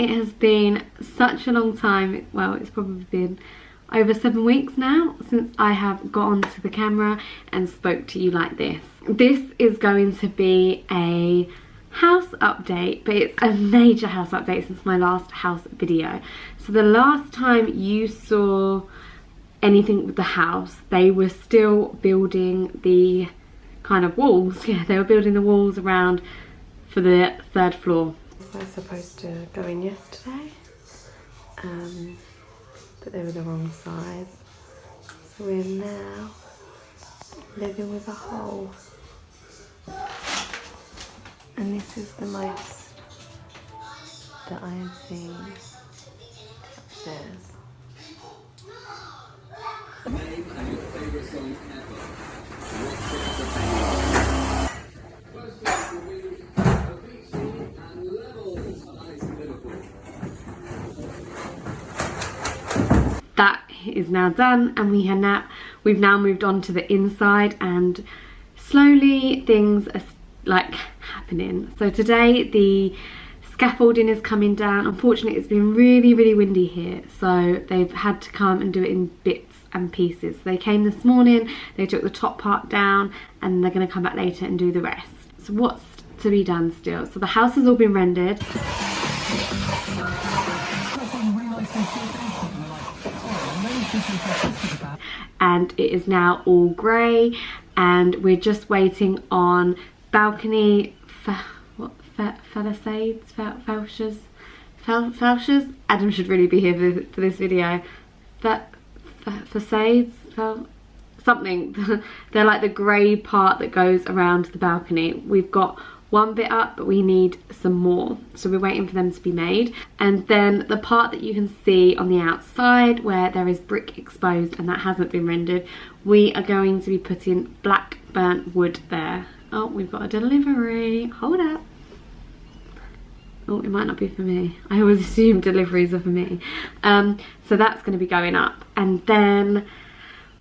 it has been such a long time. Well, it's probably been over 7 weeks now since I have got onto the camera and spoke to you like this. This is going to be a house update, but it's a major house update since my last house video. So the last time you saw anything with the house, they were still building the kind of walls. Yeah, they were building the walls around for the 3rd floor. I was supposed to go in yesterday, but they were the wrong size. So we're now living with a hole. And this is the most that I have seen upstairs. That is now done, and we've now moved on to the inside, and slowly things are like happening. So today the scaffolding is coming down. Unfortunately, it's been really windy here, so they've had to come and do it in bits and pieces. They came this morning, they took the top part down, and they're going to come back later and do the rest. So what's to be done still? So the house has all been rendered. And it is now all grey, and we're just waiting on balcony fascias. Adam should really be here for this video. Facades, something. They're like the grey part that goes around the balcony. We've got one bit up, but we need some more, so we're waiting for them to be made. And then the part that you can see on the outside where there is brick exposed and that hasn't been rendered, we are going to be putting black burnt wood there. Oh, we've got a delivery. Hold up. Oh, it might not be for me. I always assume deliveries are for me. So that's going to be going up, and then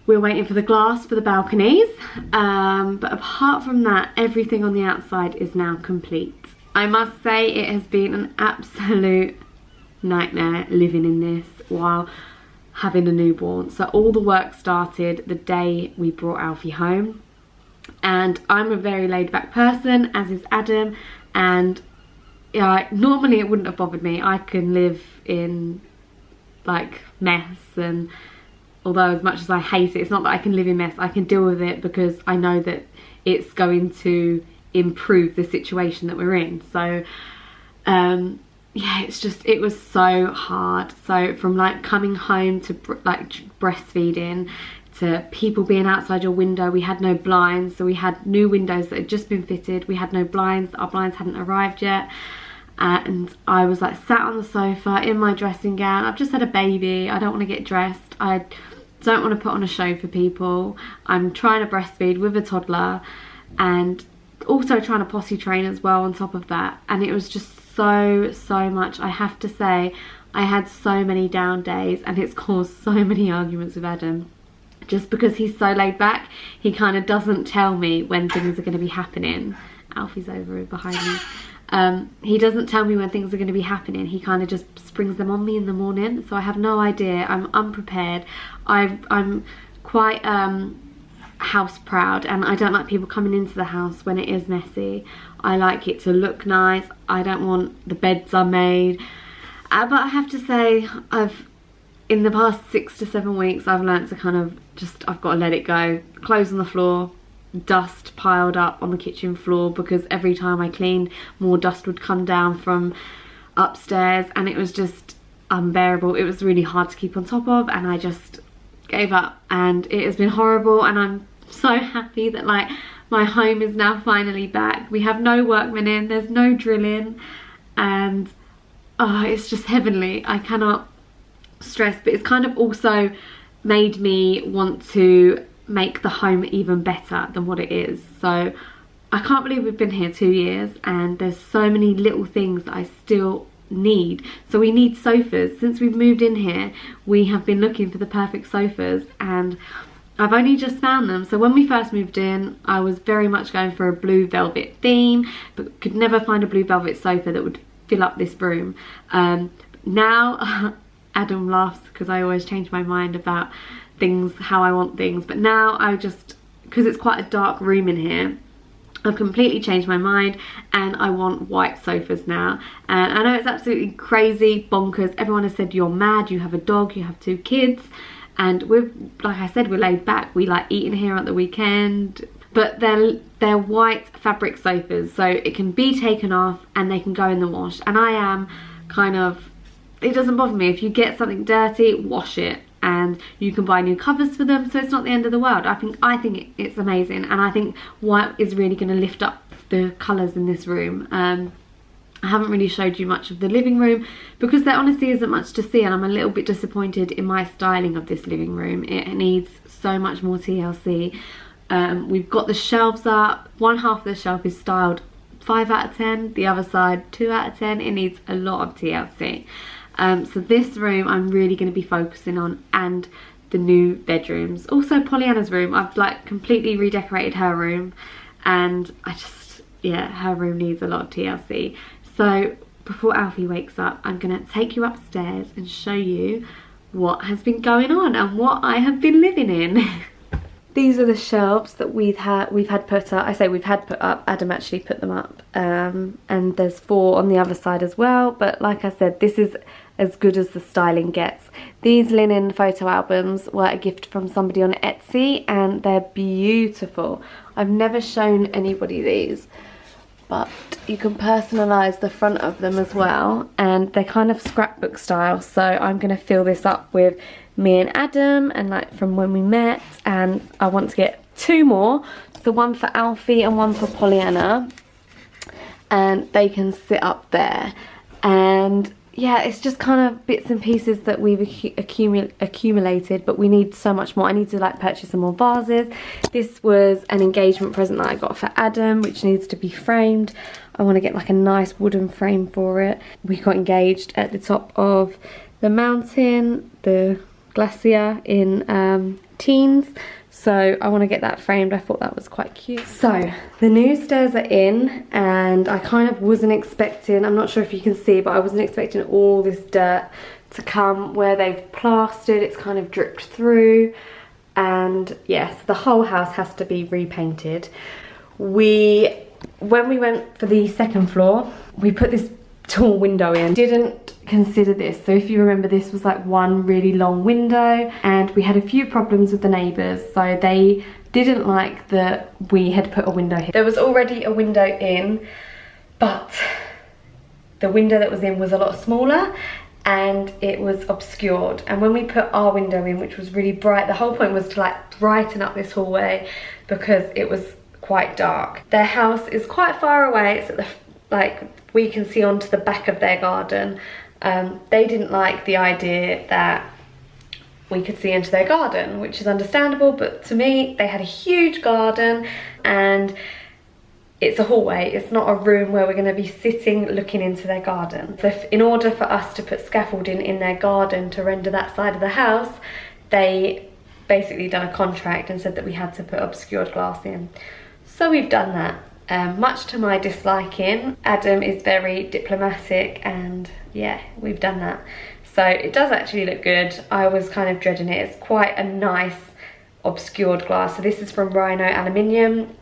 we're waiting for the glass for the balconies, but apart from that, everything on the outside is now complete. I must say it has been an absolute nightmare living in this while having a newborn. So all the work started the day we brought Alfie home, and I'm a very laid back person, as is Adam, and normally it wouldn't have bothered me. I can live in like mess, and although as much as I hate it, it's not that I can live in mess, I can deal with it because I know that it's going to improve the situation that we're in. So yeah, it was so hard. So from like coming home to like breastfeeding, to people being outside your window. We had no blinds, so we had new windows that had just been fitted. We had no blinds, our blinds hadn't arrived yet. And I was like sat on the sofa in my dressing gown. I've just had a baby, I don't want to get dressed, I don't want to put on a show for people. I'm trying to breastfeed with a toddler and also trying to potty train as well on top of that. And it was just so much. I have to say, I had so many down days, and it's caused so many arguments with Adam. Just because he's so laid back, he kind of doesn't tell me when things are going to be happening. Alfie's over behind me. He doesn't tell me when things are going to be happening. He kind of just springs them on me in the morning, so I have no idea. I'm unprepared. I'm quite house proud, and I don't like people coming into the house when it is messy. I like it to look nice. I don't want the beds unmade. But I have to say, in the past 6 to 7 weeks, I've learnt to kind of I've got to let it go. Clothes on the floor, dust piled up on the kitchen floor, because every time I cleaned, more dust would come down from upstairs, and it was just unbearable. It was really hard to keep on top of, and I just gave up, and it has been horrible. And I'm so happy that like my home is now finally back. We have no workmen in, there's no drilling, and it's just heavenly. I cannot stress, but it's kind of also made me want to make the home even better than what it is. So I can't believe we've been here 2 years, and there's so many little things that I still need. So we need sofas. Since we've moved in here, we have been looking for the perfect sofas, and I've only just found them. So when we first moved in, I was very much going for a blue velvet theme, but could never find a blue velvet sofa that would fill up this room. Now Adam laughs because I always change my mind about things, how I want things, but now I just, because it's quite a dark room in here, I've completely changed my mind and I want white sofas now. And I know it's absolutely crazy, bonkers. Everyone has said you're mad, you have a dog, you have 2 kids, and we're, like I said, we're laid back. We like eating here at the weekend. But they're white fabric sofas, so it can be taken off and they can go in the wash. And I am kind of, it doesn't bother me. If you get something dirty, wash it. And you can buy new covers for them, so it's not the end of the world. I think it's amazing, and I think white is really going to lift up the colours in this room. I haven't really showed you much of the living room because there honestly isn't much to see, and I'm a little bit disappointed in my styling of this living room. It needs so much more TLC. We've got the shelves up. One half of the shelf is styled 5 out of 10, the other side 2 out of 10. It needs a lot of TLC. So this room I'm really going to be focusing on, and the new bedrooms. Also Pollyanna's room, I've like completely redecorated her room, and her room needs a lot of TLC. So before Alfie wakes up, I'm going to take you upstairs and show you what has been going on and what I have been living in. These are the shelves that we've had put up. I say we've had put up, Adam actually put them up. And there's 4 on the other side as well. But like I said, this is as good as the styling gets. These linen photo albums were a gift from somebody on Etsy, and they're beautiful. I've never shown anybody these, but you can personalise the front of them as well, and they're kind of scrapbook style. So I'm going to fill this up with me and Adam, and like from when we met, and I want to get 2 more, so one for Alfie and one for Pollyanna, and they can sit up there. And yeah, it's just kind of bits and pieces that we've accumulated, but we need so much more. I need to like purchase some more vases. This was an engagement present that I got for Adam, which needs to be framed. I want to get like a nice wooden frame for it. We got engaged at the top of the mountain, the glacier in Teens, so I want to get that framed. I thought that was quite cute. So the new stairs are in, and I kind of wasn't expecting, I'm not sure if you can see, but I wasn't expecting all this dirt to come where they've plastered. It's kind of dripped through, and yes, the whole house has to be repainted. When we went for the 2nd floor, we put this tall window in. Didn't consider this, so if you remember, this was like one really long window, and we had a few problems with the neighbours, so they didn't like that we had put a window here. There was already a window in, but the window that was in was a lot smaller and it was obscured, and when we put our window in, which was really bright, the whole point was to like brighten up this hallway because it was quite dark. Their house is quite far away. It's at the, like, we can see onto the back of their garden. They didn't like the idea that we could see into their garden, which is understandable, but to me, they had a huge garden and it's a hallway. It's not a room where we're going to be sitting looking into their garden. So in order for us to put scaffolding in their garden to render that side of the house, they basically done a contract and said that we had to put obscured glass in. So we've done that. Much to my disliking. Adam is very diplomatic, and yeah, we've done that. So it does actually look good. I was kind of dreading it. It's quite a nice obscured glass. So this is from Rhino Aluminium,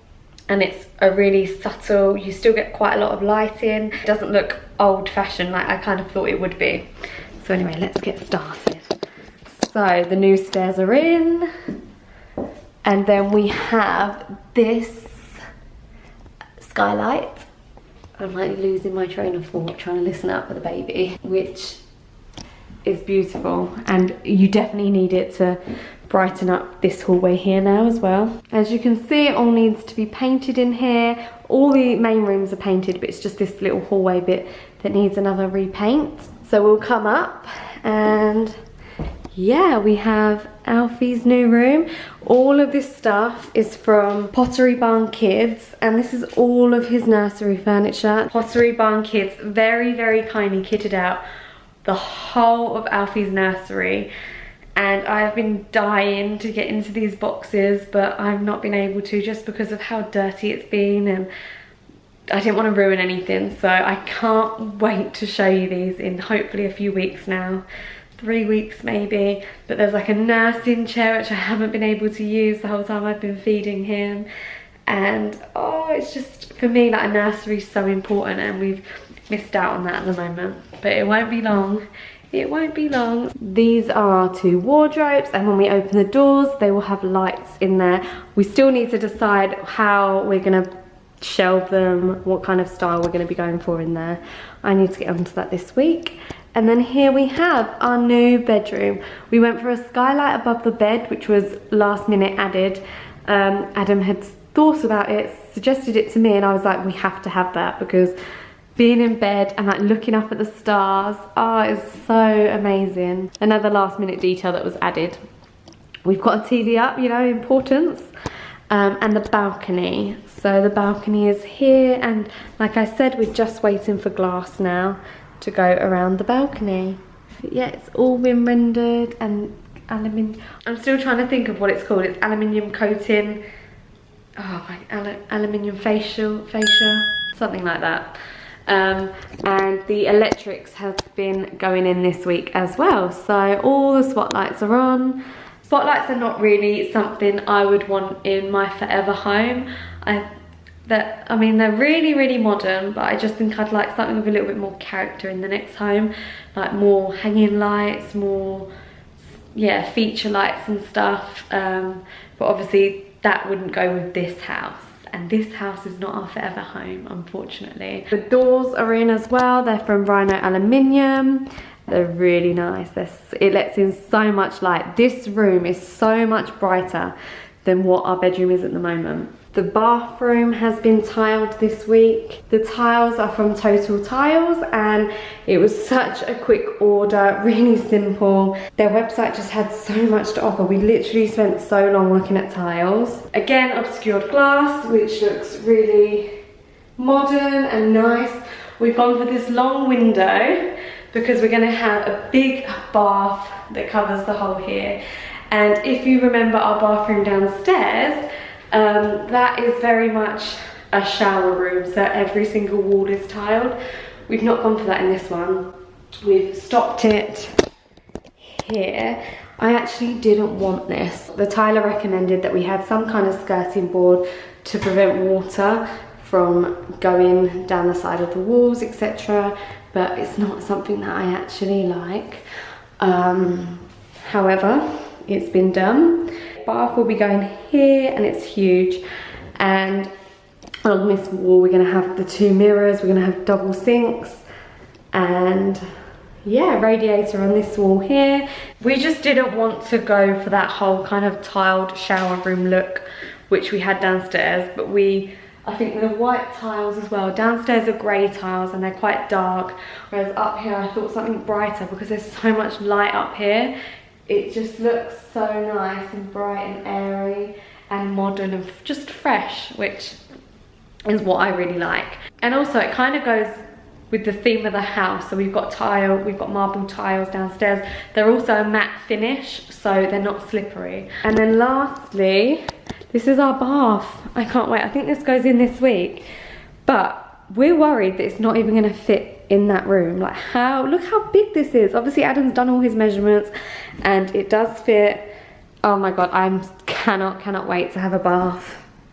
and it's a really subtle, you still get quite a lot of light in. It doesn't look old-fashioned like I kind of thought it would be. So anyway, let's get started. So the new stairs are in, and then we have this skylight. I'm like losing my train of thought trying to listen out for the baby, which is beautiful, and you definitely need it to brighten up this hallway here now as well. As you can see, it all needs to be painted in here. All the main rooms are painted, but it's just this little hallway bit that needs another repaint. So we'll come up, and yeah, we have Alfie's new room. All of this stuff is from Pottery Barn Kids, and this is all of his nursery furniture. Pottery Barn Kids very, very kindly kitted out the whole of Alfie's nursery, and I've been dying to get into these boxes, but I've not been able to just because of how dirty it's been, and I didn't want to ruin anything, so I can't wait to show you these in hopefully a few weeks now. 3 weeks maybe. But there's like a nursing chair which I haven't been able to use the whole time I've been feeding him. And oh, it's just, for me, like a nursery is so important, and we've missed out on that at the moment. But it won't be long. It won't be long. These are our 2 wardrobes, and when we open the doors, they will have lights in there. We still need to decide how we're gonna shelve them, what kind of style we're gonna be going for in there. I need to get onto that this week. And then here we have our new bedroom. We went for a skylight above the bed, which was last minute added. Adam had thought about it, suggested it to me, and I was like, we have to have that, because being in bed and like looking up at the stars, oh, it's so amazing. Another last minute detail that was added. We've got a TV up, you know, importance. And the balcony. So the balcony is here, and like I said, we're just waiting for glass now to go around the balcony. But yeah, it's all been rendered, and aluminium. I'm still trying to think of what it's called. It's aluminium coating. Oh my, aluminium fascia, something like that. And the electrics have been going in this week as well. So all the spotlights are on. Spotlights are not really something I would want in my forever home. I mean, they're really, really modern, but I just think I'd like something with a little bit more character in the next home. Like more hanging lights, more, yeah, feature lights and stuff. But obviously that wouldn't go with this house. And this house is not our forever home, unfortunately. The doors are in as well. They're from Rhino Aluminium. They're really nice. It lets in so much light. This room is so much brighter than what our bedroom is at the moment. The bathroom has been tiled this week. The tiles are from Total Tiles, and it was such a quick order, really simple. Their website just had so much to offer. We literally spent so long looking at tiles. Again, obscured glass, which looks really modern and nice. We've gone for this long window because we're gonna have a big bath that covers the whole here. And if you remember our bathroom downstairs, that is very much a shower room, so every single wall is tiled. We've not gone for that in this one. We've stopped it here. I actually didn't want this. The tiler recommended that we had some kind of skirting board to prevent water from going down the side of the walls, etc. But it's not something that I actually like. However, it's been done. Bath will be going here, and it's huge. And on this wall we're gonna have the 2 mirrors, we're gonna have double sinks, and yeah, radiator on this wall here. We just didn't want to go for that whole kind of tiled shower room look which we had downstairs, but I think the white tiles as well. Downstairs are grey tiles and they're quite dark, whereas up here I thought something brighter, because there's so much light up here. It just looks so nice and bright and airy and modern and just fresh, which is what I really like. And also it kind of goes with the theme of the house. So we've got marble tiles downstairs. They're also a matte finish, so they're not slippery. And then lastly, this is our bath. I can't wait. I think this goes in this week. But we're worried that it's not even gonna fit in that room. Like look how big this is. Obviously Adam's done all his measurements and it does fit. Oh my god, I cannot wait to have a bath.